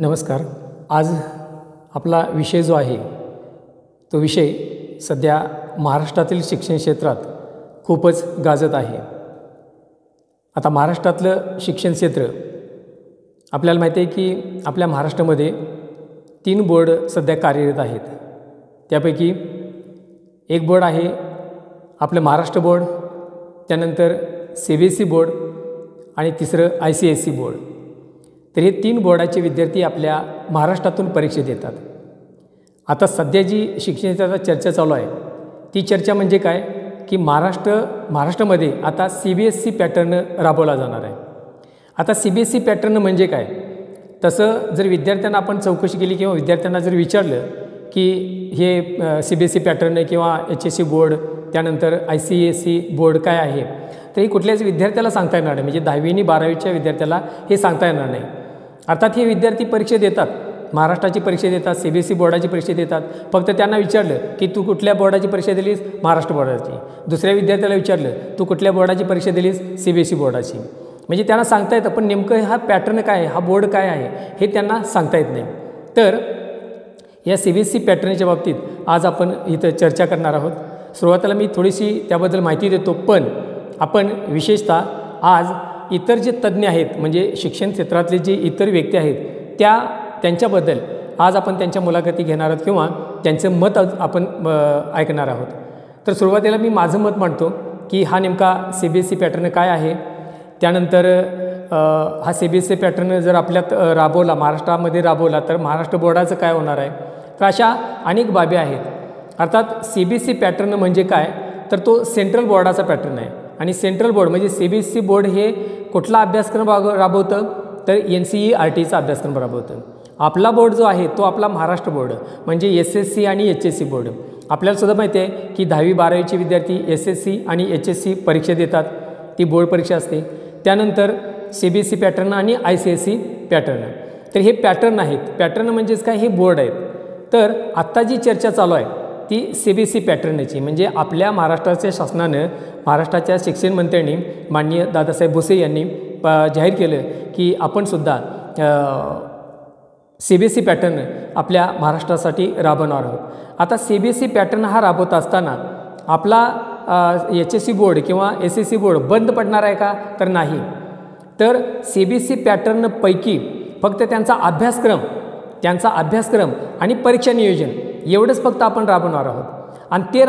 नमस्कार. आज आपला विषय जो आहे तो विषय सध्या महाराष्ट्रातील शिक्षण क्षेत्रात खूपच गाजत आहे. आता महाराष्ट्रातलं शिक्षण क्षेत्र आपल्याला माहिती आहे की आपल्या महाराष्ट्रामध्ये 3 बोर्ड सध्या कार्यरत आहेत. त्यापैकी एक बोर्ड आहे आपलं महाराष्ट्र बोर्ड, त्यानंतर CBSE बोर्ड आणि तिसरं ICSE बोर्ड. तर हे 3 बोर्डाचे विद्यार्थी आपल्या महाराष्ट्रातून परीक्षा देतात. आता सध्या जी शिक्षण क्षेत्रात चर्चा चालू आहे ती चर्चा म्हणजे काय की महाराष्ट्रामध्ये आता CBSE पॅटर्न राबवला जाणार आहे. आता CBSE पॅटर्न म्हणजे काय, तसं जर विद्यार्थ्यांना आपण चौकशी केली किंवा विद्यार्थ्यांना जर विचारलं की हे CBSE पॅटर्न किंवा HSE बोर्ड त्यानंतर ICSE बोर्ड काय आहे, तर हे कुठल्याच विद्यार्थ्याला सांगता येणार नाही. म्हणजे 10वी आणि 12वीच्या विद्यार्थ्याला हे सांगता येणार नाही. अर्थात हे विद्यार्थी परीक्षा देतात, महाराष्ट्राची परीक्षा देतात, CBSE बोर्डाची परीक्षा देतात. फक्त त्यांना विचारलं की तू कुठल्या बोर्डाची परीक्षा दिलीस, महाराष्ट्र बोर्डाची. दुसऱ्या विद्यार्थ्याला विचारलं तू कुठल्या बोर्डाची परीक्षा दिलीस, CBSE बोर्डाची. म्हणजे त्यांना सांगता येतं, पण नेमकं हा पॅटर्न काय आहे, हा बोर्ड काय आहे हे त्यांना सांगता येत नाही. तर या CBSE पॅटर्नच्या बाबतीत आज आपण इथं चर्चा करणार आहोत. सुरुवातीला मी थोडीशी त्याबद्दल माहिती देतो, पण आपण विशेषतः आज इतर जे तज्ज्ञ आहेत म्हणजे शिक्षण क्षेत्रातले जे इतर व्यक्ती आहेत त्यांच्याबद्दल आज आपण त्यांच्या मुलाखती घेणार आहोत किंवा त्यांचं मत आपण ऐकणार आहोत. तर सुरुवातीला मी माझं मत मांडतो की हा नेमका CBSE पॅटर्न काय आहे, त्यानंतर हा CBSE पॅटर्न जर आपल्यात राबवला, महाराष्ट्रामध्ये राबवला तर महाराष्ट्र बोर्डाचं काय होणार आहे. तर अशा अनेक बाबी आहेत. अर्थात CBSE पॅटर्न म्हणजे काय, तर तो सेंट्रल बोर्डाचा पॅटर्न आहे. आणि सेंट्रल बोर्ड म्हणजे CBSE बोर्ड हे कुठला अभ्यासक्रम राबवतं, तर NCERTचा अभ्यासक्रम राबवतं. आपला बोर्ड जो आहे तो आपला महाराष्ट्र बोर्ड म्हणजे SSC आणि HSE बोर्ड. आपल्याला सुद्धा माहिती आहे की 10वी 12वीचे विद्यार्थी SSC आणि HSE परीक्षा देतात, ती बोर्ड परीक्षा असते. त्यानंतर CBSE पॅटर्न आणि ICSE पॅटर्न. तर हे पॅटर्न आहेत. पॅटर्न म्हणजेच काय, हे बोर्ड आहेत. तर आत्ता जी चर्चा चालू आहे ती CBSE पॅटर्नची. म्हणजे आपल्या महाराष्ट्राच्या शासनानं, महाराष्ट्राच्या शिक्षण मंत्र्यांनी माननीय दादासाहेब भुसे यांनी जाहीर केलं की आपणसुद्धा CBSE पॅटर्न आपल्या महाराष्ट्रासाठी राबवणार आहोत. आता CBSE पॅटर्न हा राबवत असताना आपला HSE बोर्ड किंवा SSE बोर्ड बंद पडणार आहे का, तर नाही. तर CBSE पॅटर्नपैकी फक्त त्यांचा अभ्यासक्रम आणि परीक्षा नियोजन एवढंच फक्त आपण राबवणार आहोत. आणि ते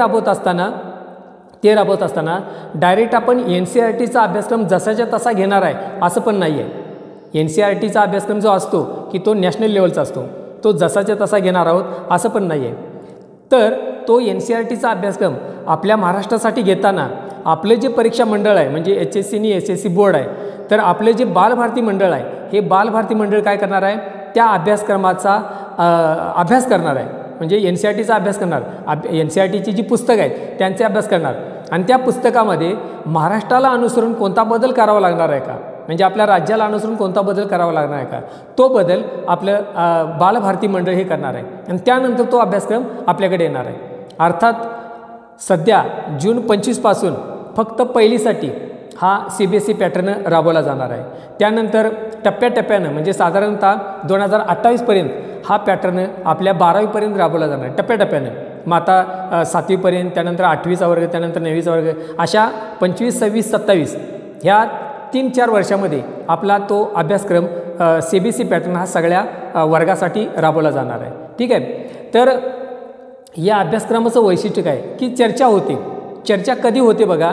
राबवत असताना डायरेक्ट आपण NCERTचा अभ्यासक्रम जसाच्या तसा घेणार आहे असं पण नाही आहे. NCERTचा अभ्यासक्रम जो असतो की तो नॅशनल लेवलचा असतो, तो जसाच्या तसा घेणार आहोत असं पण नाही आहे. तर तो NCERTचा अभ्यासक्रम आपल्या महाराष्ट्रासाठी घेताना आपलं जे परीक्षा मंडळ आहे म्हणजे HSE आणि SSE बोर्ड आहे, तर आपले जे बालभारती मंडळ आहे, हे बालभारती मंडळ काय करणार आहे, त्या अभ्यासक्रमाचा अभ्यास करणार आहे. म्हणजे NCERTचा अभ्यास करणार, NCERTची जी पुस्तकं आहेत त्यांचे अभ्यास करणार. आणि त्या पुस्तकामध्ये महाराष्ट्राला अनुसरून कोणता बदल करावा लागणार आहे का, म्हणजे आपल्या राज्याला अनुसरून कोणता बदल करावा लागणार आहे का, तो बदल आपलं बालभारती मंडळ हे करणार आहे. आणि त्यानंतर तो अभ्यासक्रम आपल्याकडे येणार आहे. अर्थात सध्या जून 25पासून फक्त पहिलीसाठी हा CBSE पॅटर्न राबवला जाणार आहे. त्यानंतर टप्प्याटप्प्यानं म्हणजे साधारणतः 2028पर्यंत हा पॅटर्न आपल्या 12वीपर्यंत राबवला जाणार आहे, टप्प्याटप्प्यानं. मग आता 7वीपर्यंत, त्यानंतर 8वीचा वर्ग, त्यानंतर 9वीचा वर्ग, अशा 25, 26, 27 ह्या 3-4 वर्षामध्ये आपला तो अभ्यासक्रम CBSE पॅटर्न हा सगळ्या वर्गासाठी राबवला जाणार आहे. ठीक आहे. तर या अभ्यासक्रमाचं वैशिष्ट्य काय की चर्चा कधी होते बघा,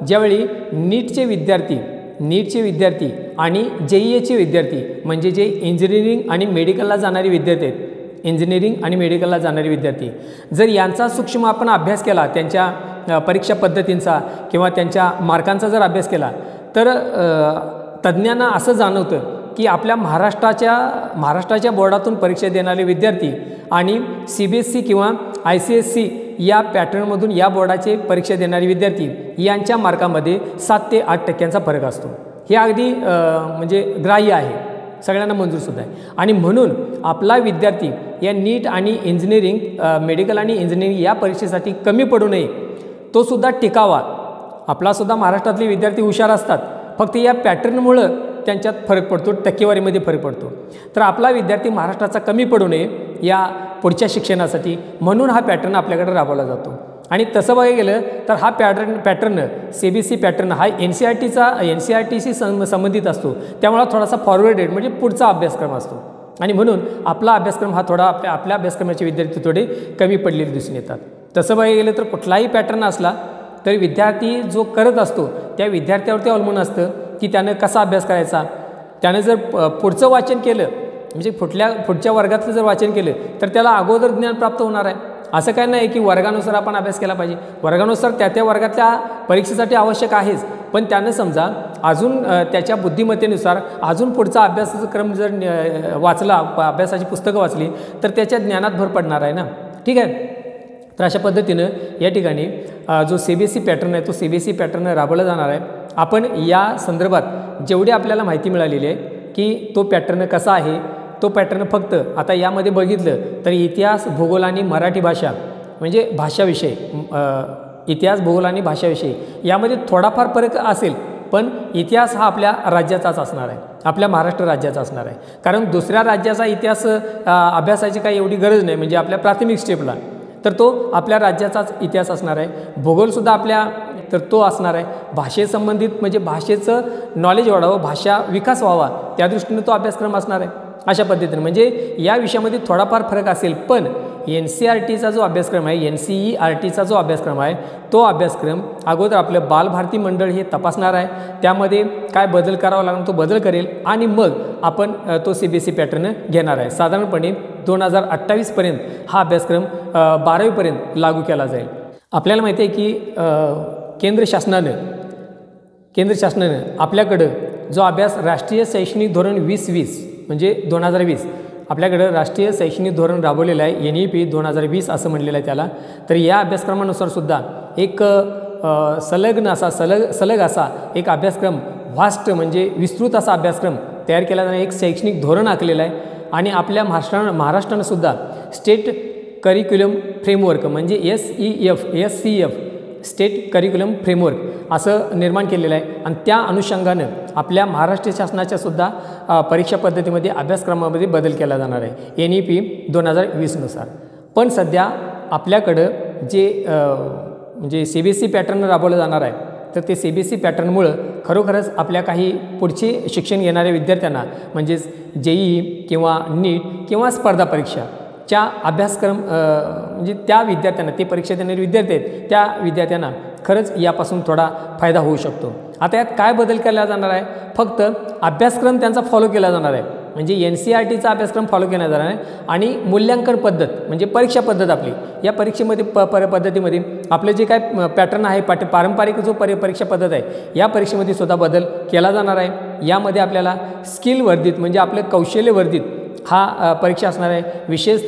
ज्यावेळी नीटचे विद्यार्थी आणि JEEचे विद्यार्थी म्हणजे जे इंजिनिअरिंग आणि मेडिकलला जाणारे विद्यार्थी आहेत, जर यांचा सूक्ष्म आपण अभ्यास केला, त्यांच्या परीक्षा पद्धतींचा किंवा त्यांच्या मार्कांचा जर अभ्यास केला, तर तज्ज्ञांना असं जाणवतं की आपल्या महाराष्ट्राच्या बोर्डातून परीक्षा देणारे विद्यार्थी आणि CBSE किंवा ICSE या पॅटर्नमधून या बोर्डाचे परीक्षा देणारे विद्यार्थी यांच्या मार्कामध्ये 7 ते 8% फरक असतो. हे अगदी म्हणजे ग्राह्य आहे, सगळ्यांना मंजूरसुद्धा आहे. आणि म्हणून आपला विद्यार्थी या नीट आणि मेडिकल आणि इंजिनिअरिंग या परीक्षेसाठी कमी पडू नये, तो सुद्धा टिकावा. आपलासुद्धा महाराष्ट्रातले विद्यार्थी हुशार असतात, फक्त या पॅटर्नमुळं त्यांच्यात फरक पडतो, टक्केवारीमध्ये फरक पडतो. तर आपला विद्यार्थी महाराष्ट्राचा कमी पडू नये या पुढच्या शिक्षणासाठी म्हणून हा पॅटर्न आपल्याकडे राबवला जातो. आणि तसं बघायला गेलं तर हा पॅटर्न CBSE पॅटर्न हा NCERTशी संबंधित असतो. त्यामुळे थोडासा फॉरवर्डेड म्हणजे पुढचा अभ्यासक्रम असतो. आणि म्हणून आपला अभ्यासक्रम हा थोडा आपल्या अभ्यासक्रमाचे विद्यार्थी थोडे कमी पडलेले दिसून येतात. तसं बघायला गेलं तर कुठलाही पॅटर्न असला तरी विद्यार्थी जो करत असतो त्या विद्यार्थ्यावरती अवलंबून असतं की त्यानं कसा अभ्यास करायचा. त्यानं जर पुढचं वाचन केलं म्हणजे पुढच्या वर्गातलं जर वाचन केलं तर त्याला अगोदर ज्ञान प्राप्त होणार आहे. असं काय नाही की वर्गानुसार आपण अभ्यास केला पाहिजे. वर्गानुसार त्या वर्गातल्या परीक्षेसाठी आवश्यक आहेच, पण त्यानं समजा अजून त्याच्या बुद्धिमत्तेनुसार अजून पुढचा अभ्यासाचा क्रम जर वाचला, अभ्यासाची पुस्तकं वाचली तर त्याच्या ज्ञानात भर पडणार आहे ना. ठीक आहे. तर अशा पद्धतीनं या ठिकाणी जो CBSE पॅटर्न आहे तो CBSE पॅटर्न राबवला जाणार आहे. आपण या संदर्भात जेवढी आपल्याला माहिती मिळालेली आहे की तो पॅटर्न कसा आहे, तो पॅटर्न फक्त आता यामध्ये बघितलं तर इतिहास, भूगोल आणि मराठी भाषा म्हणजे भाषाविषय, इतिहास, भूगोल आणि भाषाविषयी यामध्ये थोडाफार फरक असेल, पण इतिहास हा आपल्या राज्याचाच असणार आहे, आपल्या महाराष्ट्र राज्याचा असणार आहे. कारण दुसऱ्या राज्याचा इतिहास अभ्यासाची काही एवढी गरज नाही, म्हणजे आपल्या प्राथमिक स्टेपला तर तो आपल्या राज्याचाच इतिहास असणार आहे. भूगोलसुद्धा आपल्या तर तो असणार आहे. भाषेसंबंधित म्हणजे भाषेचं नॉलेज वाढावं, भाषा विकास व्हावा त्या दृष्टीने तो अभ्यासक्रम असणार आहे. अशा पद्धतीने म्हणजे या विषयामध्ये थोडाफार फरक असेल, पण NCERTचा जो अभ्यासक्रम आहे, NCERTचा जो अभ्यासक्रम आहे तो अभ्यासक्रम अगोदर आपलं बालभारती मंडळ हे तपासणार आहे. त्यामध्ये काय बदल करावा लागणार तो बदल करेल आणि मग आपण तो CBSE पॅटर्न घेणार आहे. साधारणपणे 2028पर्यंत हा अभ्यासक्रम 12वीपर्यंत लागू केला जाईल. आपल्याला माहिती आहे की केंद्र शासनानं आपल्याकडं जो अभ्यास राष्ट्रीय शैक्षणिक धोरण 2020 म्हणजे 2020 आपल्याकडं राष्ट्रीय शैक्षणिक धोरण राबवलेलं आहे, NEP 2020 असं म्हणलेलं आहे त्याला. तर या अभ्यासक्रमानुसार सुद्धा एक सलग असा एक अभ्यासक्रम, व्हास्ट म्हणजे विस्तृत असा अभ्यासक्रम तयार केला जाणार, एक शैक्षणिक धोरण आखलेलं आहे. आणि आपल्या महाराष्ट्रानं सुद्धा स्टेट करिक्युलम फ्रेमवर्क म्हणजे SCF स्टेट करिक्युलम फ्रेमवर्क असं निर्माण केलेलं आहे. आणि त्या अनुषंगानं आपल्या महाराष्ट्र शासनाच्या सुद्धा परीक्षा पद्धतीमध्ये अभ्यासक्रमामध्ये बदल केला जाणार आहे NEP 2020नुसार. पण सध्या आपल्याकडं जे म्हणजे CBSE पॅटर्न राबवलं जाणार आहे, तर ते CBSE पॅटर्नमुळं खरोखरच आपल्या काही पुढचे शिक्षण घेणाऱ्या विद्यार्थ्यांना म्हणजेच JEE किंवा NEET किंवा स्पर्धा परीक्षाच्या अभ्यासक्रम म्हणजे त्या विद्यार्थ्यांना, ते परीक्षा देणारे विद्यार्थी आहेत त्या विद्यार्थ्यांना खरंच यापासून थोडा फायदा होऊ शकतो. आता यात काय बदल केला जाणार आहे, फक्त अभ्यासक्रम त्यांचा फॉलो केला जाणार आहे, म्हणजे NCERTचा अभ्यासक्रम फॉलो केला जाणार आहे. आणि मूल्यांकन पद्धत म्हणजे परीक्षा पद्धत आपली या परीक्षेमध्ये पद्धतीमध्ये आपलं जे काय पॅटर्न आहे, पारंपरिक जो परीक्षा पद्धत आहे या परीक्षेमध्ये सुद्धा बदल केला जाणार आहे. यामध्ये आपल्याला स्किल वर्धित म्हणजे आपलं कौशल्य वर्धित हा परीक्षा असणार आहे. विशेष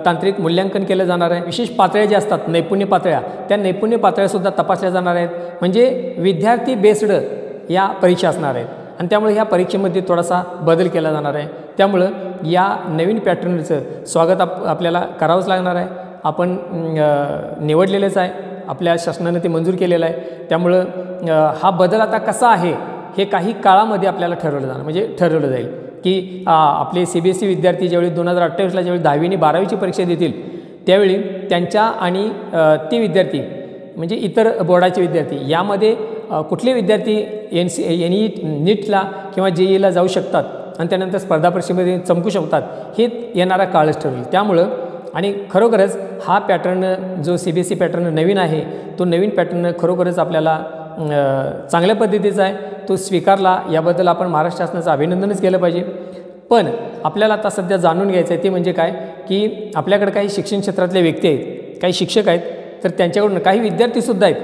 तांत्रिक मूल्यांकन केलं जाणार आहे. विशेष पातळ्या ज्या असतात, नैपुण्य पातळ्या, त्या नैपुण्य पातळ्यासुद्धा तपासल्या जाणार आहेत. म्हणजे विद्यार्थी बेस्ड या परीक्षा असणार आहेत. आणि त्यामुळे ह्या परीक्षेमध्ये थोडासा बदल केला जाणार आहे. त्यामुळं या नवीन पॅटर्नचं स्वागत आपल्याला करावंच लागणार आहे. आपण निवडलेलंच आहे, आपल्या शासनानं ते मंजूर केलेलं आहे. त्यामुळं हा बदल आता कसा आहे हे काही काळामध्ये आपल्याला ठरवलं जाईल की आपले CBSE विद्यार्थी ज्यावेळी 2028ला ज्यावेळी 10वी आणि 12वीची परीक्षा देतील त्यावेळी त्यांच्या आणि ते विद्यार्थी म्हणजे इतर बोर्डाचे विद्यार्थी यामध्ये कुठले विद्यार्थी NEETला किंवा JEEला जाऊ शकतात आणि त्यानंतर स्पर्धा परीक्षेमध्ये चमकू शकतात हे येणारा काळच ठरवेल. त्यामुळं आणि खरोखरच हा पॅटर्न जो CBSE पॅटर्न नवीन आहे तो नवीन पॅटर्न खरोखरच आपल्याला चांगल्या पद्धतीचा आहे, तो स्वीकारला याबद्दल आपण महाराष्ट्र शासनाचं अभिनंदनच केलं पाहिजे. पण आपल्याला आता सध्या जाणून घ्यायचं आहे ते म्हणजे काय की आपल्याकडे काही शिक्षण क्षेत्रातले व्यक्ती आहेत, काही शिक्षक आहेत, तर त्यांच्याकडून काही विद्यार्थीसुद्धा आहेत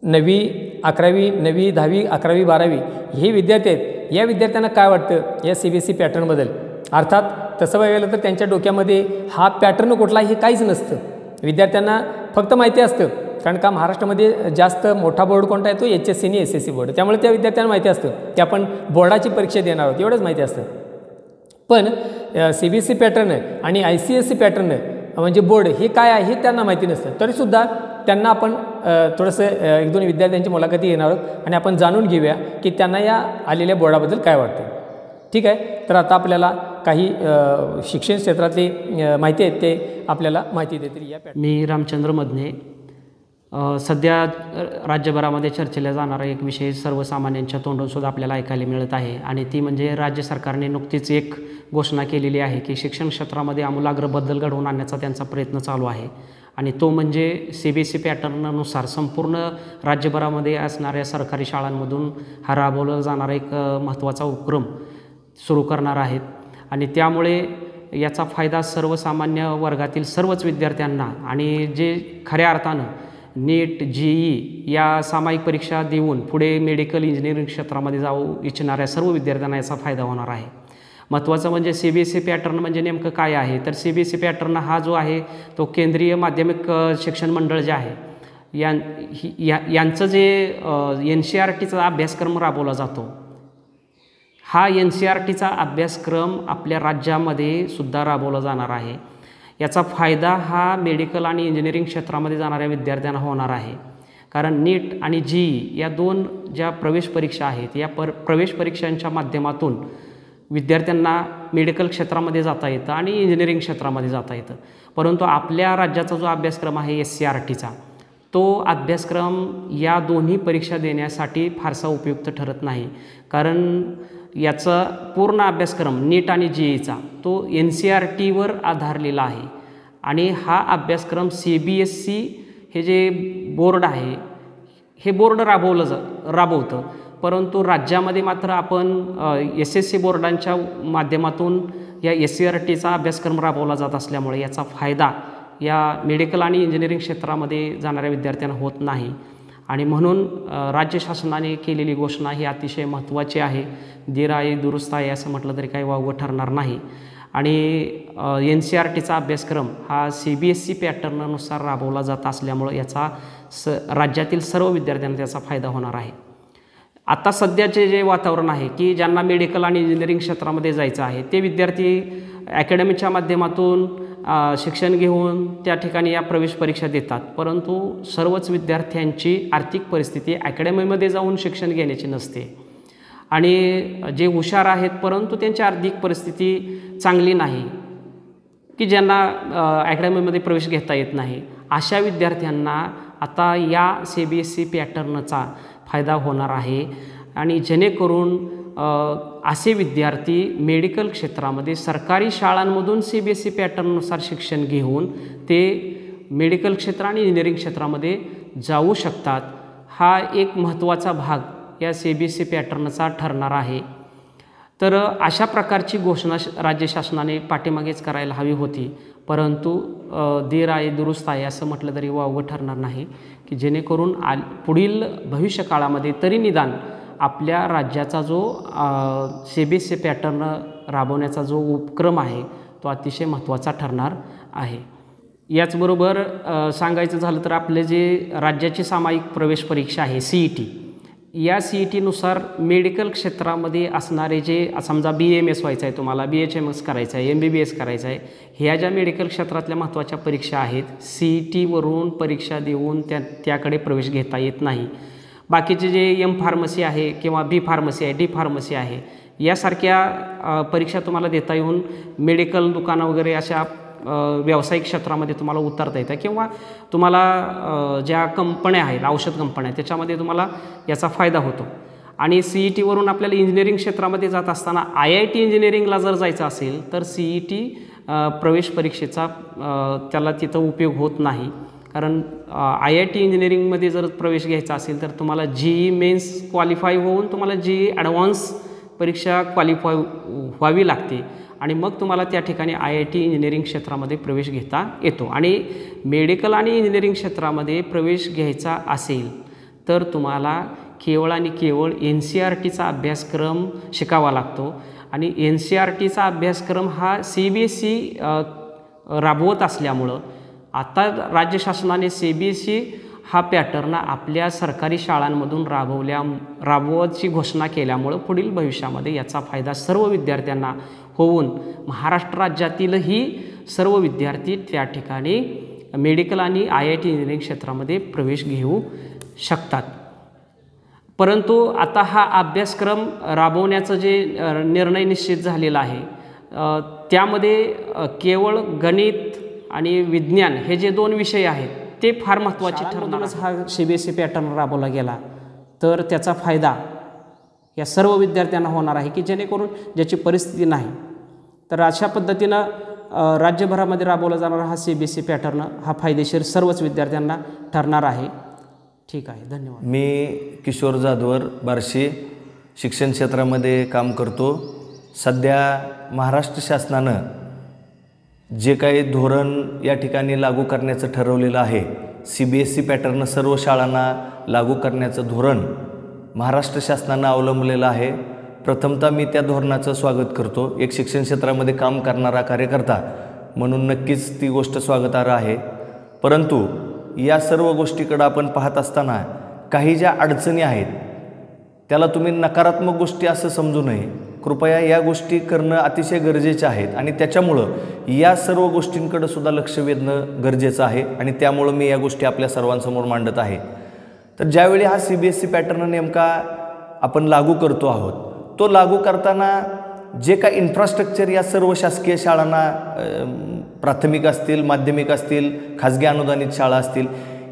9वी 11वी 9वी 10वी 11वी 12वी हे विद्यार्थी आहेत. या विद्यार्थ्यांना काय वाटतं या CBSE पॅटर्नबद्दल? अर्थात तसं बघायला गेलं तर त्यांच्या डोक्यामध्ये हा पॅटर्न कुठला हे काहीच नसतं. विद्यार्थ्यांना फक्त माहिती असतं, कारण का महाराष्ट्रामध्ये जास्त मोठा बोर्ड कोणता आहे तो HSC आणि SSC बोर्ड, त्यामुळे त्या विद्यार्थ्यांना माहिती असतं की आपण बोर्डाची परीक्षा देणार आहोत एवढंच माहिती असतं. पण CBSE पॅटर्न आणि ICSE पॅटर्न म्हणजे बोर्ड हे काय आहे हे त्यांना माहिती नसतं. तरीसुद्धा त्यांना आपण थोडंसं एक दोन विद्यार्थ्यांची मुलाखती घेणार आहोत आणि आपण जाणून घेऊया की त्यांना या आलेल्या बोर्डाबद्दल काय वाटतं. ठीक आहे, तर आता आपल्याला काही शिक्षण क्षेत्रातली माहिती आहेत ते आपल्याला माहिती देतील. मी रामचंद्र मधने. सध्या राज्यभरामध्ये चर्चेला जाणारा एक विषय सर्वसामान्यांच्या तोंडून सुद्धा आपल्याला ऐकायला मिळत आहे आणि ती म्हणजे राज्य सरकारने नुकतीच एक घोषणा केलेली आहे की शिक्षण क्षेत्रामध्ये आमूलाग्र बदल घडवून आणण्याचा त्यांचा प्रयत्न चालू आहे आणि तो म्हणजे CBSE पॅटर्ननुसार संपूर्ण राज्यभरामध्ये असणाऱ्या सरकारी शाळांमधून हा राबवला जाणारा एक महत्त्वाचा उपक्रम सुरू करणार आहेत आणि त्यामुळे याचा फायदा सर्वसामान्य वर्गातील सर्वच विद्यार्थ्यांना आणि जे खऱ्या अर्थानं नीट GE या सामायिक परीक्षा देऊन पुढे मेडिकल इंजिनिअरिंग क्षेत्रामध्ये जाऊ इच्छिणाऱ्या सर्व विद्यार्थ्यांना याचा फायदा होणार आहे. महत्त्वाचं म्हणजे CBSE पॅटर्न म्हणजे नेमकं काय आहे, तर CBSE पॅटर्न हा जो आहे तो केंद्रीय माध्यमिक शिक्षण मंडळ जे आहे यांचं जे NCERTचा अभ्यासक्रम राबवला जातो, हा NCERTचा अभ्यासक्रम आपल्या राज्यामध्ये सुद्धा राबवला जाणार आहे. याचा फायदा हा मेडिकल आणि इंजिनिअरिंग क्षेत्रामध्ये जाणाऱ्या विद्यार्थ्यांना होणार आहे. कारण नीट आणि GE या दोन ज्या प्रवेश परीक्षा आहेत या प्रवेश परीक्षांच्या माध्यमातून विद्यार्थ्यांना मेडिकल क्षेत्रामध्ये जाता येतं आणि इंजिनिअरिंग क्षेत्रामध्ये जाता येतं. परंतु आपल्या राज्याचा जो अभ्यासक्रम आहे SCERTचा, तो अभ्यासक्रम या दोन्ही परीक्षा देण्यासाठी फारसा उपयुक्त ठरत नाही. कारण याचा पूर्ण अभ्यासक्रम नीट आणि GEचा तो NCERTवर आधारलेला आहे आणि हा अभ्यासक्रम CBSE हे जे बोर्ड आहे हे बोर्ड राबवतं. परंतु राज्यामध्ये मात्र आपण SSC बोर्डांच्या माध्यमातून या SCERTचा अभ्यासक्रम राबवला जात असल्यामुळे याचा फायदा या मेडिकल आणि इंजिनिअरिंग क्षेत्रामध्ये जाणाऱ्या विद्यार्थ्यांना होत नाही आणि म्हणून राज्य शासनाने केलेली घोषणा ही अतिशय महत्त्वाची आहे. दीर आहे दुरुस्त आहे असं म्हटलं तरी काही वावगं ठरणार नाही आणि NCERTचा अभ्यासक्रम हा CBSE पॅटर्ननुसार राबवला जात असल्यामुळं याचा राज्यातील सर्व विद्यार्थ्यांना त्याचा फायदा होणार आहे. आता सध्याचे जे वातावरण आहे की ज्यांना मेडिकल आणि इंजिनिअरिंग क्षेत्रामध्ये जायचं आहे ते विद्यार्थी अकॅडमीच्या माध्यमातून शिक्षण घेऊन त्या ठिकाणी या प्रवेश परीक्षा देतात. परंतु सर्वच विद्यार्थ्यांची आर्थिक परिस्थिती अकॅडमीमध्ये जाऊन शिक्षण घेण्याची नसते आणि जे हुशार आहेत परंतु त्यांची आर्थिक परिस्थिती चांगली नाही की ज्यांना अकॅडमीमध्ये प्रवेश घेता येत नाही, अशा विद्यार्थ्यांना आता या CBSE पॅटर्नचा फायदा होणार आहे आणि जेणेकरून असे विद्यार्थी मेडिकल क्षेत्रामध्ये सरकारी शाळांमधून CBSE पॅटर्ननुसार शिक्षण घेऊन ते मेडिकल क्षेत्र आणि इंजिनिअरिंग क्षेत्रामध्ये जाऊ शकतात. हा एक महत्त्वाचा भाग या CBSE पॅटर्नचा ठरणार आहे. तर अशा प्रकारची घोषणा राज्य शासनाने पाठीमागेच करायला हवी होती, परंतु दीर आहे दुरुस्त आहे असं म्हटलं तरी वावगं ठरणार नाही की जेणेकरून पुढील भविष्यकाळामध्ये तरी निदान आपल्या राज्याचा जो CBSE पॅटर्न राबवण्याचा जो उपक्रम आहे तो अतिशय महत्त्वाचा ठरणार आहे. याचबरोबर सांगायचं झालं तर आपले जे राज्याची सामायिक प्रवेश परीक्षा आहे CET, या CETनुसार मेडिकल क्षेत्रामध्ये असणारे जे समजा BAMS व्हायचं आहे, तुम्हाला BHMS करायचं आहे, MBBS करायचं आहे, ह्या ज्या मेडिकल क्षेत्रातल्या महत्त्वाच्या परीक्षा आहेत CETवरून परीक्षा देऊन त्याकडे प्रवेश घेता येत नाही. बाकीचे जे M फार्मसी आहे किंवा B फार्मसी आहे, D फार्मसी आहे, यासारख्या परीक्षा तुम्हाला देता येऊन मेडिकल दुकानं वगैरे अशा व्यावसायिक क्षेत्रामध्ये तुम्हाला उतरता येतं किंवा तुम्हाला ज्या कंपन्या आहेत, औषध कंपन्या, त्याच्यामध्ये तुम्हाला याचा फायदा होतो. आणि CETवरून आपल्याला इंजिनिअरिंग क्षेत्रामध्ये जात असताना IIT इंजिनिअरिंगला जर जायचं असेल तर CET प्रवेश परीक्षेचा त्याला तिथं उपयोग होत नाही. कारण IIT इंजिनिअरिंगमध्ये जर प्रवेश घ्यायचा असेल तर तुम्हाला GE मेन्स क्वालिफाय होऊन तुम्हाला GE ॲडव्हान्स परीक्षा क्वालिफाय व्हावी लागते आणि मग तुम्हाला त्या ठिकाणी IIT इंजिनिअरिंग क्षेत्रामध्ये प्रवेश घेता येतो. आणि मेडिकल आणि इंजिनिअरिंग क्षेत्रामध्ये प्रवेश घ्यायचा असेल तर तुम्हाला केवळ आणि केवळ NCERTचा अभ्यासक्रम शिकावा लागतो आणि NCERTचा अभ्यासक्रम हा CBSE राबवत असल्यामुळं आता राज्य शासनाने CBSE हा पॅटर्न आपल्या सरकारी शाळांमधून राबवायची घोषणा केल्यामुळं पुढील भविष्यामध्ये याचा फायदा सर्व विद्यार्थ्यांना होऊन महाराष्ट्र राज्यातीलही सर्व विद्यार्थी त्या ठिकाणी मेडिकल आणि IIT इंजिनिअरिंग क्षेत्रामध्ये प्रवेश घेऊ शकतात. परंतु आता हा अभ्यासक्रम राबवण्याचं जे निर्णय निश्चित झालेला आहे त्यामध्ये केवळ गणित आणि विज्ञान हे जे 2 विषय आहेत ते फार महत्त्वाचे ठरणार. हा CBSE पॅटर्न राबवला गेला तर त्याचा फायदा या सर्व विद्यार्थ्यांना होणार आहे की जेणेकरून ज्याची परिस्थिती नाही. तर अशा पद्धतीनं राज्यभरामध्ये राबवला जाणारा हा CBSE पॅटर्न हा फायदेशीर सर्वच विद्यार्थ्यांना ठरणार आहे. ठीक आहे, धन्यवाद. मी किशोर जाधवर, बार्शी, शिक्षण क्षेत्रामध्ये काम करतो. सध्या महाराष्ट्र शासनानं जे काही धोरण या ठिकाणी लागू करण्याचं ठरवलेलं आहे, CBSE पॅटर्न सर्व शाळांना लागू करण्याचं धोरण महाराष्ट्र शासनानं अवलंबलेलं आहे. प्रथमतः मी त्या धोरणाचं स्वागत करतो. एक शिक्षण क्षेत्रामध्ये काम करणारा कार्यकर्ता म्हणून नक्कीच ती गोष्ट स्वागतार्ह आहे. परंतु या सर्व गोष्टीकडं आपण पाहत असताना काही ज्या अडचणी आहेत त्याला तुम्ही नकारात्मक गोष्टी असं समजू नये. कृपया या गोष्टी करणं अतिशय गरजेचं आहे आणि त्याच्यामुळं या सर्व गोष्टींकडं सुद्धा लक्ष वेधणं गरजेचं आहे आणि त्यामुळं मी या गोष्टी आपल्या सर्वांसमोर मांडत आहे. तर ज्यावेळी हा CBSE पॅटर्न नेमका आपण लागू करतो आहोत, तो लागू करताना जे काही इन्फ्रास्ट्रक्चर या सर्व शासकीय शाळांना, प्राथमिक असतील, माध्यमिक असतील, खाजगी अनुदानित शाळा असतील,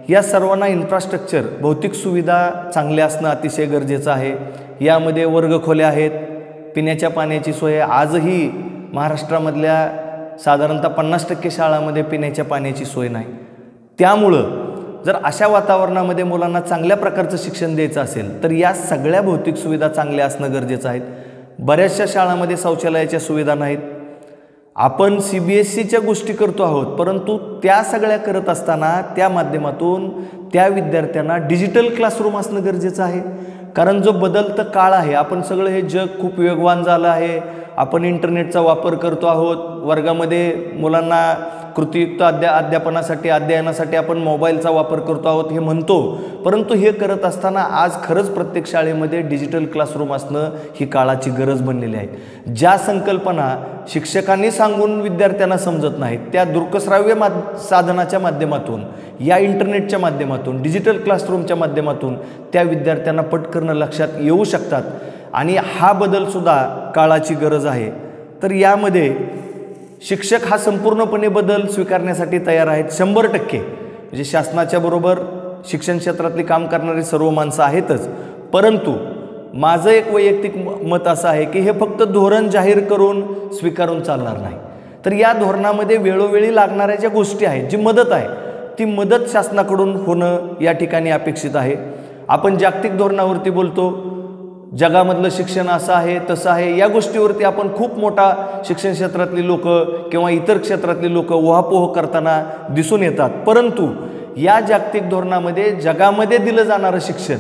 या सर्वांना इन्फ्रास्ट्रक्चर, भौतिक सुविधा चांगल्या असणं अतिशय गरजेचं आहे. यामध्ये वर्गखोल्या आहेत, पिण्याच्या पाण्याची सोय. आजही महाराष्ट्रामधल्या साधारणतः 50% शाळांमध्ये पिण्याच्या पाण्याची सोय नाही. त्यामुळं जर अशा वातावरणामध्ये मुलांना चांगल्या प्रकारचं शिक्षण द्यायचं असेल तर या सगळ्या भौतिक सुविधा चांगल्या असणं गरजेचं आहे. बऱ्याचशा शाळांमध्ये शौचालयाच्या सुविधा नाहीत. आपण CBSEच्या गोष्टी करतो आहोत, परंतु त्या सगळ्या करत असताना त्या माध्यमातून त्या विद्यार्थ्यांना डिजिटल क्लासरूम असणं गरजेचं आहे. कारण जो बदलतं काळ आहे, आपण सगळं हे जग खूप वेगवान झालं आहे, आपण इंटरनेटचा वापर करतो आहोत. वर्गामध्ये मुलांना कृतीयुक्त अध्ययनासाठी आपण मोबाईलचा वापर करतो आहोत हे म्हणतो, परंतु हे करत असताना आज खरंच प्रत्येक शाळेमध्ये डिजिटल क्लासरूम असणं ही काळाची गरज बनलेली आहे. ज्या संकल्पना शिक्षकांनी सांगून विद्यार्थ्यांना समजत नाहीत त्या दृकश्राव्य साधनाच्या माध्यमातून, या इंटरनेटच्या माध्यमातून, डिजिटल क्लासरूमच्या माध्यमातून त्या विद्यार्थ्यांना पटकन लक्षात येऊ शकतात आणि हा बदलसुद्धा काळाची गरज आहे. तर यामध्ये शिक्षक हा संपूर्णपणे बदल स्वीकारण्यासाठी तयार आहेत 100%. म्हणजे शासनाच्या बरोबर शिक्षण क्षेत्रातली काम करणारी सर्व माणसं आहेतच, परंतु माझं एक वैयक्तिक मत असं आहे की हे फक्त धोरण जाहीर करून स्वीकारून चालणार नाही. तर या धोरणामध्ये वेळोवेळी लागणाऱ्या ज्या गोष्टी आहेत, जी मदत आहे, ती मदत शासनाकडून होणं या ठिकाणी अपेक्षित आहे. आपण जागतिक धोरणावरती बोलतो, जगामधलं शिक्षण असं आहे तसं आहे, या गोष्टीवरती आपण खूप मोठा शिक्षण क्षेत्रातली लोक किंवा इतर क्षेत्रातली लोक उहापोह करताना दिसून येतात. परंतु या जागतिक धोरणामध्ये जगामध्ये दिलं जाणारं शिक्षण,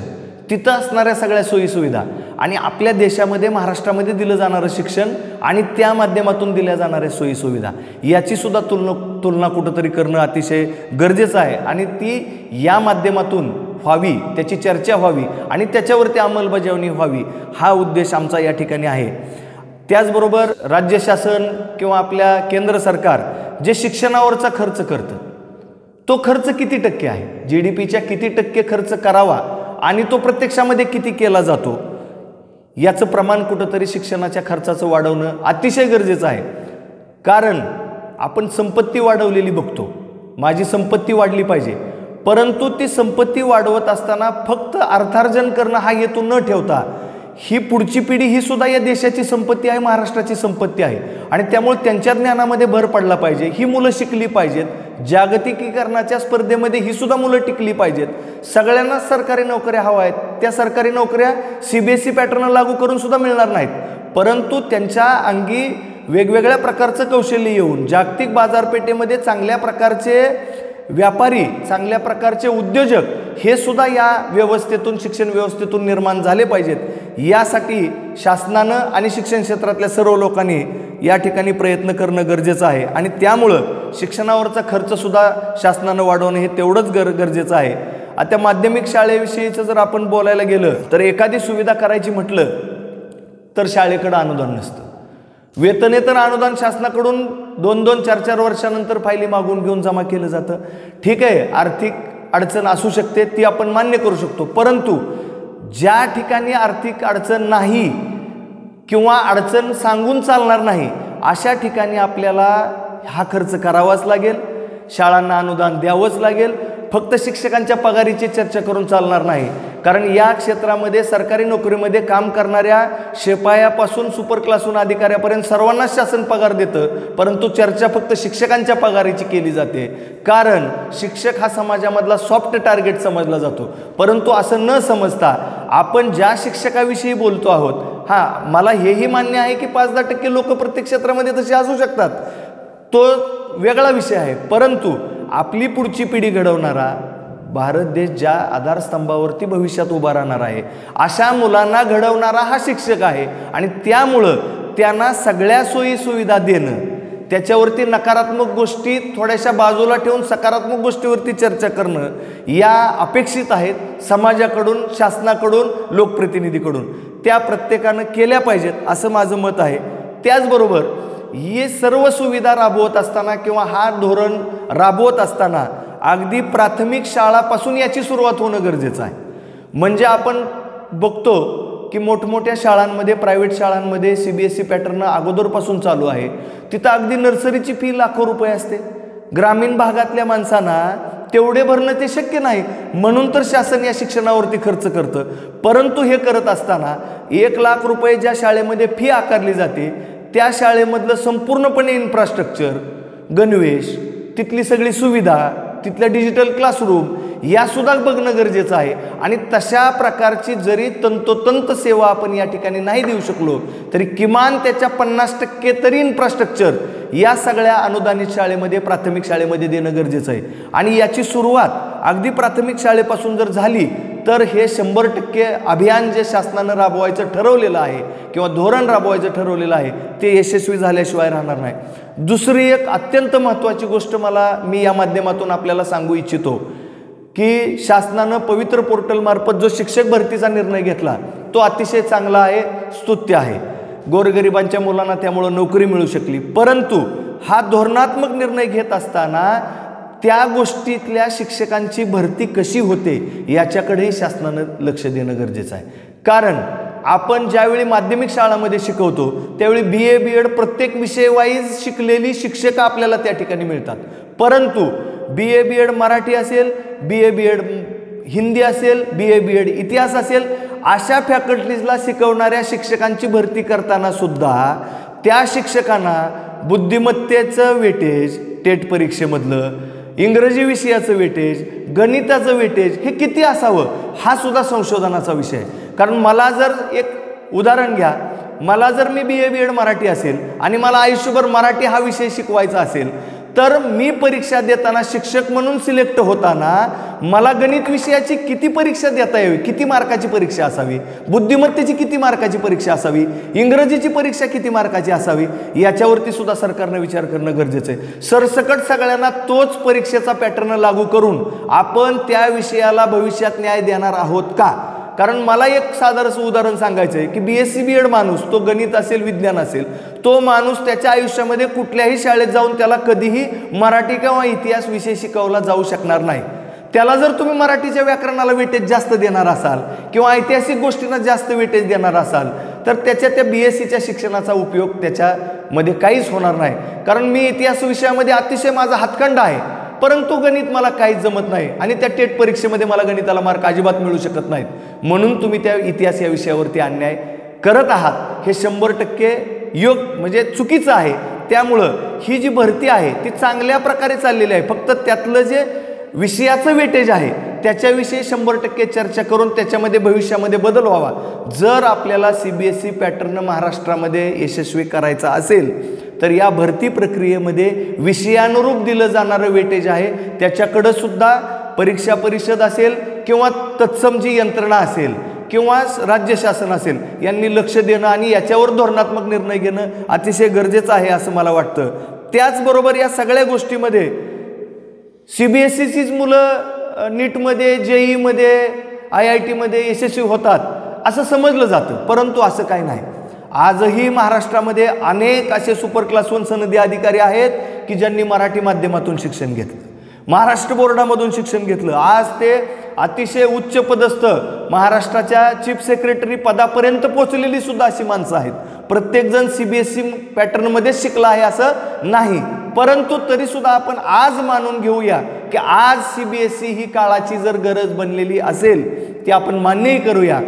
तिथं असणाऱ्या सगळ्या सोयीसुविधा आणि आपल्या देशामध्ये महाराष्ट्रामध्ये दिलं जाणारं शिक्षण आणि त्या माध्यमातून दिल्या जाणाऱ्या सोयीसुविधा याची सुद्धा तुलना कुठंतरी करणं अतिशय गरजेचं आहे आणि ती या माध्यमातून व्हावी, त्याची चर्चा व्हावी आणि त्याच्यावरती अंमलबजावणी व्हावी, हा उद्देश आमचा या ठिकाणी आहे. त्याचबरोबर राज्य शासन किंवा आपल्या केंद्र सरकार जे शिक्षणावरचा खर्च करतं, तो खर्च किती टक्के आहे, GDPच्या किती टक्के खर्च करावा आणि तो प्रत्यक्षामध्ये किती केला जातो, याचं प्रमाण कुठंतरी शिक्षणाच्या खर्चाचं वाढवणं अतिशय गरजेचं आहे. कारण आपण संपत्ती वाढवलेली बघतो, माझी संपत्ती वाढली पाहिजे, परंतु ती संपत्ती वाढवत असताना फक्त अर्थार्जन करणं हा हेतू न ठेवता ही पुढची पिढी ही सुद्धा या देशाची संपत्ती आहे, महाराष्ट्राची संपत्ती आहे आणि त्यामुळे त्यांच्या ज्ञानामध्ये भर पडला पाहिजे. ही मुलं शिकली पाहिजेत, जागतिकीकरणाच्या स्पर्धेमध्ये ही सुद्धा मुलं टिकली पाहिजेत. सगळ्यांना सरकारी नोकऱ्या हव्या आहेत, त्या सरकारी नोकऱ्या CBSE पॅटर्न लागू करून सुद्धा मिळणार नाहीत, परंतु त्यांच्या अंगी वेगवेगळ्या प्रकारचं कौशल्य येऊन जागतिक बाजारपेठेमध्ये चांगल्या प्रकारचे व्यापारी, चांगल्या प्रकारचे उद्योजक हे सुद्धा या व्यवस्थेतून, शिक्षण व्यवस्थेतून निर्माण झाले पाहिजेत. यासाठी शासनानं आणि शिक्षण क्षेत्रातल्या सर्व लोकांनी या ठिकाणी प्रयत्न करणं गरजेचं आहे आणि त्यामुळं शिक्षणावरचा खर्चसुद्धा शासनानं वाढवणं हे तेवढंच गरजेचं आहे. आता माध्यमिक शाळेविषयीचं जर आपण बोलायला गेलं तर एखादी सुविधा करायची म्हटलं तर शाळेकडं अनुदान नसतं. वेतनेतर अनुदान शासनाकडून 2-2, 4-4 वर्षानंतर फायली मागून घेऊन जमा केलं जातं. ठीक आहे, आर्थिक अडचण असू शकते, ती आपण मान्य करू शकतो. परंतु ज्या ठिकाणी आर्थिक अडचण नाही किंवा अडचण सांगून चालणार नाही अशा ठिकाणी आपल्याला हा खर्च करावाच लागेल, शाळांना अनुदान द्यावंच लागेल. फक्त शिक्षकांच्या पगारीची चर्चा करून चालणार नाही, कारण या क्षेत्रामध्ये सरकारी नोकरीमध्ये काम करणाऱ्या शिपायापासून सुपर क्लासहून अधिकाऱ्यापर्यंत सर्वांनाच शासन पगार देतं. परंतु चर्चा फक्त शिक्षकांच्या पगारीची केली जाते, कारण शिक्षक हा समाजामधला सॉफ्ट टार्गेट समजला जातो. परंतु असं न समजता आपण ज्या शिक्षकाविषयी बोलतो आहोत, हां मला हेही मान्य आहे की 5-10% लोक प्रत्येक क्षेत्रामध्ये तसे असू शकतात, तो वेगळा विषय आहे. परंतु आपली पुढची पिढी घडवणारा, भारत देश ज्या आधारस्तंभावरती भविष्यात उभा राहणार आहे अशा मुलांना घडवणारा हा शिक्षक आहे. आणि त्यामुळं त्यांना सगळ्या सोयी सुविधा देणं, त्याच्यावरती नकारात्मक गोष्टी थोड्याशा बाजूला ठेवून सकारात्मक गोष्टीवरती चर्चा करणं या अपेक्षित आहेत समाजाकडून, शासनाकडून, लोकप्रतिनिधीकडून. त्या प्रत्येकानं केल्या पाहिजेत असं माझं मत आहे. त्याचबरोबर हे सर्व सुविधा राबवत असताना किंवा हा धोरण राबवत असताना अगदी प्राथमिक शाळापासून याची सुरुवात होणं गरजेचं आहे. म्हणजे आपण बघतो की मोठमोठ्या शाळांमध्ये, प्रायव्हेट शाळांमध्ये CBSE पॅटर्न अगोदरपासून चालू आहे. तिथं अगदी नर्सरीची फी लाखो रुपये असते. ग्रामीण भागातल्या माणसांना तेवढे भरणं ते शक्य नाही, म्हणून तर शासन या शिक्षणावरती खर्च करतं. परंतु हे करत असताना 1 लाख रुपये ज्या शाळेमध्ये फी आकारली जाते त्या शाळेमधलं संपूर्णपणे इन्फ्रास्ट्रक्चर, गणवेश, तिथली सगळी सुविधा, तिथल्या डिजिटल क्लासरूम यासुद्धा बघणं गरजेचं आहे. आणि तशा प्रकारची जरी तंतोतंत सेवा आपण या ठिकाणी नाही देऊ शकलो तरी किमान त्याच्या 50% तरी इन्फ्रास्ट्रक्चर या सगळ्या अनुदानित शाळेमध्ये, प्राथमिक शाळेमध्ये देणं गरजेचं आहे. आणि याची सुरुवात अगदी प्राथमिक शाळेपासून जर झाली तर हे 100% अभियान जे शासनानं राबवायचं ठरवलेलं आहे किंवा धोरण राबवायचं ठरवलेलं आहे ते यशस्वी झाल्याशिवाय राहणार नाही. दुसरी एक अत्यंत महत्त्वाची गोष्ट मी या माध्यमातून आपल्याला सांगू इच्छितो की शासनानं पवित्र पोर्टलमार्फत जो शिक्षक भरतीचा निर्णय घेतला तो अतिशय चांगला आहे, स्तुत्य आहे. गोरगरिबांच्या मुलांना त्यामुळं नोकरी मिळू शकली. परंतु हा धोरणात्मक निर्णय घेत असताना त्या गोष्टीतल्या शिक्षकांची भरती कशी होते याच्याकडेही शासनानं लक्ष देणं गरजेचं आहे. कारण आपण ज्यावेळी माध्यमिक शाळांमध्ये शिकवतो त्यावेळी BA BEd प्रत्येक विषय वाईज शिकलेली शिक्षक आपल्याला त्या ठिकाणी मिळतात. परंतु BA BEd मराठी असेल, BA BEd हिंदी असेल, BA BEd इतिहास असेल, अशा फॅकल्टीजला शिकवणाऱ्या शिक्षकांची भरती करताना सुद्धा त्या शिक्षकांना बुद्धिमत्तेचं वेटेज, टेट परीक्षेमधलं, इंग्रजी विषयाचं वेटेज, गणिताचं वेटेज हे किती असावं हा सुद्धा संशोधनाचा विषय आहे. कारण मला जर एक उदाहरण घ्या, मला जर मी BA BEd मराठी असेल आणि मला आयुष्यभर मराठी हा विषय शिकवायचा असेल तर मी परीक्षा देताना शिक्षक म्हणून सिलेक्ट होताना मला गणित विषयाची किती परीक्षा देता यावी, किती मार्काची परीक्षा असावी, बुद्धिमत्तेची किती मार्काची परीक्षा असावी, इंग्रजीची परीक्षा किती मार्काची असावी याच्यावरती सुद्धा सरकारनं विचार करणं गरजेचं आहे. सरसकट सगळ्यांना तोच परीक्षेचा पॅटर्न लागू करून आपण त्या विषयाला भविष्यात न्याय देणार आहोत का? कारण मला एक साधारण उदाहरण सांगायचं आहे की BSc BEd माणूस, तो गणित असेल, विज्ञान असेल, तो माणूस त्याच्या आयुष्यामध्ये कुठल्याही शाळेत जाऊन त्याला कधीही मराठी किंवा इतिहास विषय शिकवला जाऊ शकणार नाही. त्याला जर तुम्ही मराठीच्या व्याकरणाला वेटेज जास्त देणार असाल किंवा ऐतिहासिक गोष्टींना जास्त वेटेज देणार असाल तर त्या BScच्या शिक्षणाचा उपयोग त्याच्यामध्ये काहीच होणार नाही. कारण मी इतिहास विषयामध्ये अतिशय माझा हातखंडा आहे, परंतु गणित मला काहीच जमत नाही आणि त्या टेट परीक्षेमध्ये मला गणिताला मार्क अजिबात मिळू शकत नाहीत. म्हणून तुम्ही त्या इतिहास या विषयावरती अन्याय करत आहात. हे 100% म्हणजे चुकीचं आहे. त्यामुळं ही जी भरती आहे ती चांगल्या प्रकारे चाललेली आहे. फक्त त्यातलं जे विषयाचं वेटेज आहे त्याच्याविषयी 100% चर्चा करून त्याच्यामध्ये भविष्यामध्ये बदल व्हावा. जर आपल्याला CBSE पॅटर्न महाराष्ट्रामध्ये यशस्वी करायचा असेल तर या भरती प्रक्रियेमध्ये विषयानुरूप दिलं जाणारं वेटेज आहे त्याच्याकडं सुद्धा परीक्षा परिषद असेल किंवा तत्सम जी यंत्रणा असेल किंवा राज्य शासन असेल यांनी लक्ष देणं आणि याच्यावर धोरणात्मक निर्णय घेणं अतिशय गरजेचं आहे असं मला वाटतं. त्याचबरोबर या सगळ्या गोष्टीमध्ये CBSEचीच मुलं नीटमध्ये, JEEमध्ये, IITमध्ये यशस्वी होतात असं समजलं जातं, परंतु असं काही नाही. आजही महाराष्ट्रामध्ये अनेक असे सुपर क्लास 1 सनदी अधिकारी आहेत की ज्यांनी मराठी माध्यमातून शिक्षण घेतलं, महाराष्ट्र बोर्डामधून शिक्षण घेतलं. आज ते अतिशय उच्च पदस्थ महाराष्ट्राच्या चीफ सेक्रेटरी पदापर्यंत पोहोचलेली सुद्धा अशी माणसं आहेत. प्रत्येकजण CBSE पॅटर्नमध्येच शिकला आहे असं नाही, परंतु तरीसुद्धा आपण आज मानून घेऊया की आज CBSE ही काळाची जर गरज बनलेली असेल, ती आपण मान्यही करूया,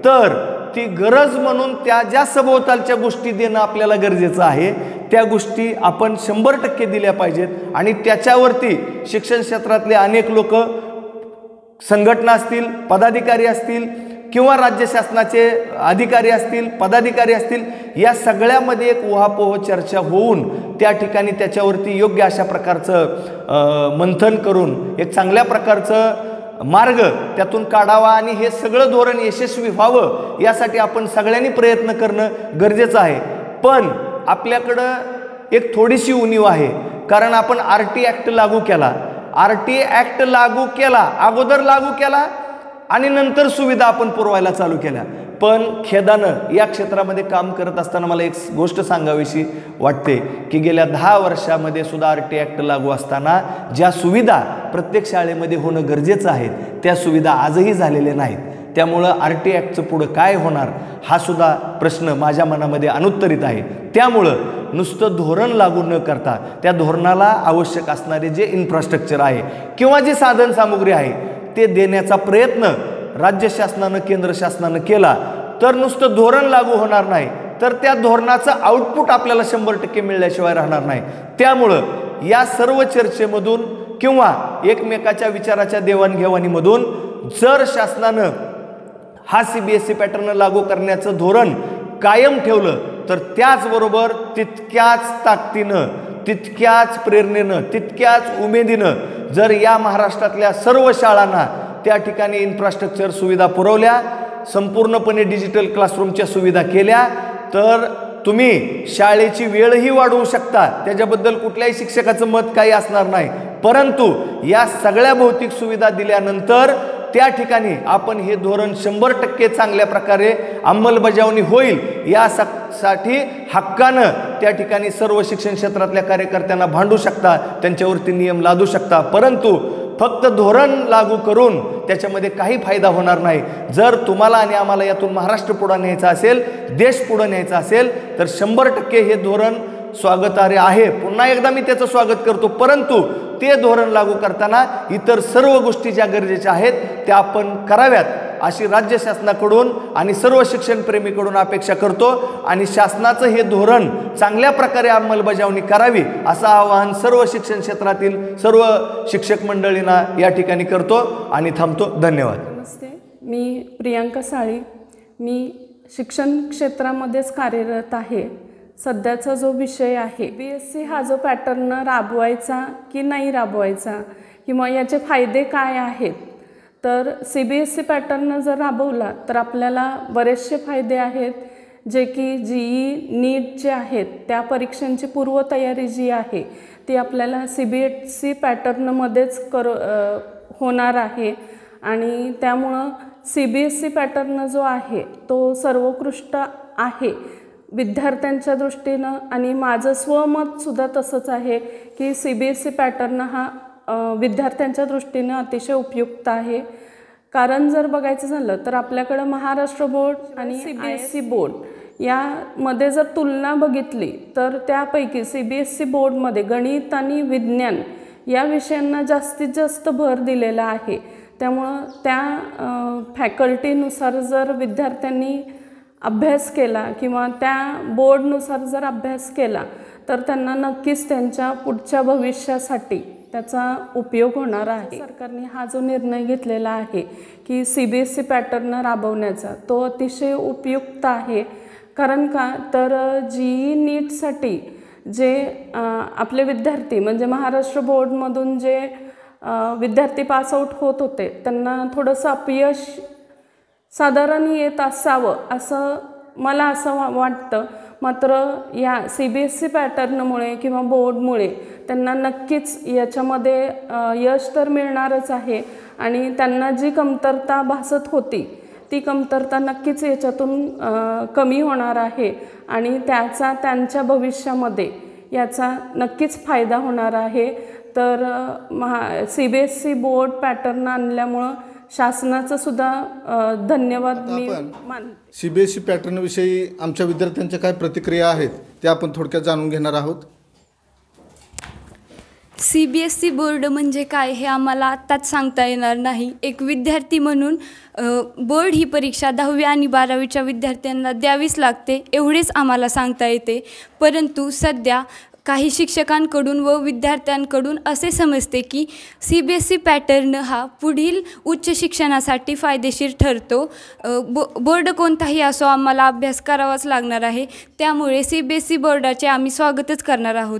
तर ती गरज म्हणून त्या ज्या सभोवतालच्या गोष्टी देणं आपल्याला गरजेचं आहे, त्या गोष्टी आपण 100% दिल्या पाहिजेत. आणि त्याच्यावरती शिक्षण क्षेत्रातले अनेक लोक, संघटना असतील, पदाधिकारी असतील किंवा राज्य शासनाचे अधिकारी असतील, पदाधिकारी असतील, या सगळ्यामध्ये एक उहापोह चर्चा होऊन त्या ठिकाणी त्याच्यावरती योग्य अशा प्रकारचं मंथन करून एक चांगल्या प्रकारचं मार्ग त्यातून काढावा आणि हे सगळं धोरण यशस्वी व्हावं यासाठी आपण सगळ्यांनी प्रयत्न करणं गरजेचं आहे. पण आपल्याकडं एक थोडीशी उणीव आहे, कारण आपण RT ॲक्ट लागू केला, RT ॲक्ट लागू केला, अगोदर लागू केला आणि नंतर सुविधा आपण पुरवायला चालू केल्या. पण खेदानं या क्षेत्रामध्ये काम करत असताना मला एक गोष्ट सांगावीशी वाटते की गेल्या 10 वर्षामध्ये सुद्धा RT ॲक्ट लागू असताना ज्या सुविधा प्रत्येक शाळेमध्ये होणं गरजेचं आहे त्या सुविधा आजही झालेल्या नाहीत. त्यामुळं RT ॲक्टचं पुढं काय होणार हा सुद्धा प्रश्न माझ्या मनामध्ये अनुत्तरित आहे. त्यामुळं नुसतं धोरण लागू न करता त्या धोरणाला आवश्यक असणारे जे इन्फ्रास्ट्रक्चर आहे किंवा जी साधन सामुग्री आहे ते देण्याचा प्रयत्न राज्य शासनानं, केंद्र शासनानं केला तर नुसतं धोरण लागू होणार नाही, तर त्या धोरणाचं आउटपुट आपल्याला 100% मिळल्याशिवाय राहणार नाही. त्यामुळं या सर्व चर्चेमधून किंवा एकमेकाच्या विचाराच्या देवाणघेवाणीमधून जर शासनानं हा CBSE पॅटर्न लागू करण्याचं धोरण कायम ठेवलं तर त्याचबरोबर तितक्याच ताकदीनं, तितक्याच प्रेरणेनं, तितक्याच उमेदीनं जर या महाराष्ट्रातल्या सर्व शाळांना त्या ठिकाणी इन्फ्रास्ट्रक्चर सुविधा पुरवल्या, संपूर्णपणे डिजिटल क्लासरूमच्या सुविधा केल्या, तर तुम्ही शाळेची वेळही वाढवू शकता. त्याच्याबद्दल कुठल्याही शिक्षकाचं मत काही असणार नाही. परंतु या सगळ्या भौतिक सुविधा दिल्यानंतर त्या ठिकाणी आपण हे धोरण 100% चांगल्या प्रकारे अंमलबजावणी होईल यासाठी हक्कानं त्या ठिकाणी सर्व शिक्षण क्षेत्रातल्या कार्यकर्त्यांना भांडू शकता, त्यांच्यावरती नियम लादू शकता. परंतु फक्त धोरण लागू करून त्याच्यामध्ये काही फायदा होणार नाही. जर तुम्हाला आणि आम्हाला यातून महाराष्ट्र पुढे न्यायचा असेल, देश पुढे न्यायचा असेल, तर 100% हे धोरण स्वागतार्ह आहे. पुन्हा एकदा मी त्याचं स्वागत करतो. परंतु ते धोरण लागू करताना इतर सर्व गोष्टी ज्या गरजेच्या आहेत त्या आपण कराव्यात अशी राज्य शासनाकडून आणि सर्व शिक्षणप्रेमीकडून अपेक्षा करतो. आणि शासनाचं हे धोरण चांगल्या प्रकारे अंमलबजावणी करावी असं आवाहन सर्व शिक्षण क्षेत्रातील सर्व शिक्षक मंडळींना या ठिकाणी करतो आणि थांबतो. धन्यवाद. नमस्ते, मी प्रियांका साळी. मी शिक्षण क्षेत्रामध्येच कार्यरत आहे. सध्याचा जो विषय आहे CBSE हा जो पॅटर्न राबवायचा की नाही राबवायचा किंवा याचे फायदे काय आहेत, तर CBSE पॅटर्न जर राबवला तर आपल्याला बरेचसे फायदे आहेत, जे की GE नीट जे आहेत त्या परीक्षांची पूर्वतयारी जी आहे ती आपल्याला CBSE पॅटर्नमध्येच होणार आहे. आणि त्यामुळं CBSE पॅटर्न जो आहे तो सर्वोत्कृष्ट आहे विद्यार्थ्यांच्या दृष्टीनं. आणि माझं स्वमतसुद्धा तसंच आहे की CBSE पॅटर्न हा विद्यार्थ्यांच्या दृष्टीनं अतिशय उपयुक्त आहे. कारण जर बघायचं झालं तर आपल्याकडं महाराष्ट्र बोर्ड आणि CBSE बोर्ड यामध्ये जर तुलना बघितली तर त्यापैकी CBSE बोर्डमध्ये गणित आणि विज्ञान या विषयांना जास्तीत जास्त भर दिलेला आहे. त्यामुळं त्या फॅकल्टीनुसार जर विद्यार्थ्यांनी अभ्यास केला किंवा त्या बोर्डनुसार जर अभ्यास केला तर त्यांना नक्कीच त्यांच्या पुढच्या भविष्यासाठी त्याचा उपयोग होणार आहे. सरकारने हा जो निर्णय घेतलेला आहे की CBSE पॅटर्न राबवण्याचा तो अतिशय उपयुक्त आहे. कारण का तर GE नीटसाठी जे आपले विद्यार्थी म्हणजे महाराष्ट्र बोर्डमधून जे विद्यार्थी पासआउट होत होते त्यांना थोडंसं अपयश साधारण येत असावं असं मला असं वाटतं. मात्र या CBSE पॅटर्नमुळे किंवा बोर्डमुळे त्यांना नक्कीच याच्यामध्ये यश तर मिळणारच आहे. आणि त्यांना जी कमतरता भासत होती ती कमतरता नक्कीच याच्यातून कमी होणार आहे आणि त्याचा त्यांच्या भविष्यामध्ये याचा नक्कीच फायदा होणार आहे. तर CBSE बोर्ड पॅटर्न आणल्यामुळं शासनाचं सुद्धा धन्यवाद मी मानते. CBSE पॅटर्नविषयी आमच्या विद्यार्थ्यांच्या काय प्रतिक्रिया आहेत त्या आपण थोडक्यात जाणून घेणार आहोत. CBSE बोर्ड म्हणजे काय हे आम्हाला आत्ताच सांगता येणार नाही. एक विद्यार्थी म्हणून बोर्ड ही परीक्षा 10वी आणि 12वीच्या विद्यार्थ्यांना द्यावीच लागते एवढेच आम्हाला सांगता येते. परंतु सध्या काही शिक्षकांकडून व विद्यार्थ्यांकडून असे समजते की CBSE पॅटर्न हा पुढील उच्च शिक्षणासाठी फायदेशीर ठरतो. बोर्ड कोणताही असो आम्हाला अभ्यास करावाच लागणार आहे. त्यामुळे CBSE बोर्डाचे आम्ही स्वागतच करणार आहोत.